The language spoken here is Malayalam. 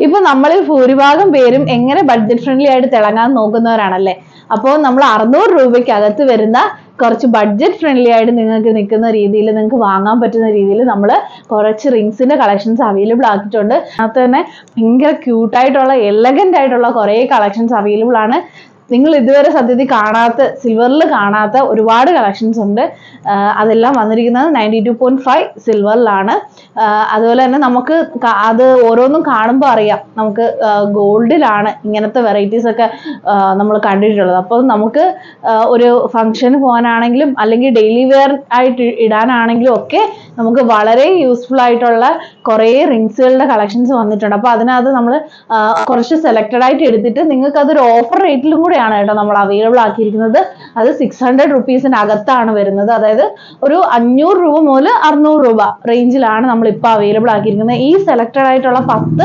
ഇപ്പൊ നമ്മളിൽ ഭൂരിഭാഗം പേരും എങ്ങനെ ബഡ്ജറ്റ് ഫ്രണ്ട്ലി ആയിട്ട് തിളങ്ങാൻ നോക്കുന്നവരാണല്ലേ. അപ്പോൾ നമ്മൾ 600 രൂപയ്ക്ക് അകത്ത് വരുന്ന കുറച്ച് ബഡ്ജറ്റ് ഫ്രണ്ട്ലി ആയിട്ട് നിങ്ങൾക്ക് നിൽക്കുന്ന രീതിയിൽ, നിങ്ങൾക്ക് വാങ്ങാൻ പറ്റുന്ന രീതിയിൽ നമ്മൾ കുറച്ച് റിങ്സിന്റെ കളക്ഷൻസ് അവൈലബിൾ ആക്കിയിട്ടുണ്ട്. അതിനകത്ത് തന്നെ ഭയങ്കര ക്യൂട്ടായിട്ടുള്ള എലഗന്റ് ആയിട്ടുള്ള കുറേ കളക്ഷൻസ് അവൈലബിൾ ആണ്. നിങ്ങൾ ഇതുവരെ സത്യത്തിൽ കാണാത്ത, സിൽവറിൽ കാണാത്ത ഒരുപാട് കളക്ഷൻസ് ഉണ്ട്. അതെല്ലാം വന്നിരിക്കുന്നത് 92.5 സിൽവറിലാണ്. അതുപോലെ തന്നെ നമുക്ക് അത് ഓരോന്നും കാണുമ്പോൾ അറിയാം നമുക്ക് ഗോൾഡിലാണ് ഇങ്ങനത്തെ വെറൈറ്റീസ് ഒക്കെ നമ്മൾ കണ്ടിട്ടുള്ളത്. അപ്പോൾ നമുക്ക് ഒരു ഫംഗ്ഷന് പോകാനാണെങ്കിലും അല്ലെങ്കിൽ ഡെയിലി വെയർ ആയിട്ട് ഇടാനാണെങ്കിലും ഒക്കെ നമുക്ക് വളരെ യൂസ്ഫുൾ ആയിട്ടുള്ള കുറേ റിങ്സുകളുടെ കളക്ഷൻസ് വന്നിട്ടുണ്ട്. അപ്പോൾ അതിനകത്ത് നമ്മൾ കുറച്ച് സെലക്റ്റഡ് ആയിട്ട് എടുത്തിട്ട് നിങ്ങൾക്ക് അതൊരു ഓഫർ റേറ്റിലും കൂടെയാണ് കേട്ടോ നമ്മൾ അവൈലബിൾ ആക്കിയിരിക്കുന്നത്. അത് 600 റുപ്പീസിന് അകത്താണ് വരുന്നത്. അതായത് ഒരു 500 രൂപ മുതൽ 600 രൂപ റേഞ്ചിലാണ് നമ്മൾ ഇപ്പോൾ അവൈലബിൾ ആക്കിയിരിക്കുന്നത്. ഈ സെലക്റ്റഡ് ആയിട്ടുള്ള 10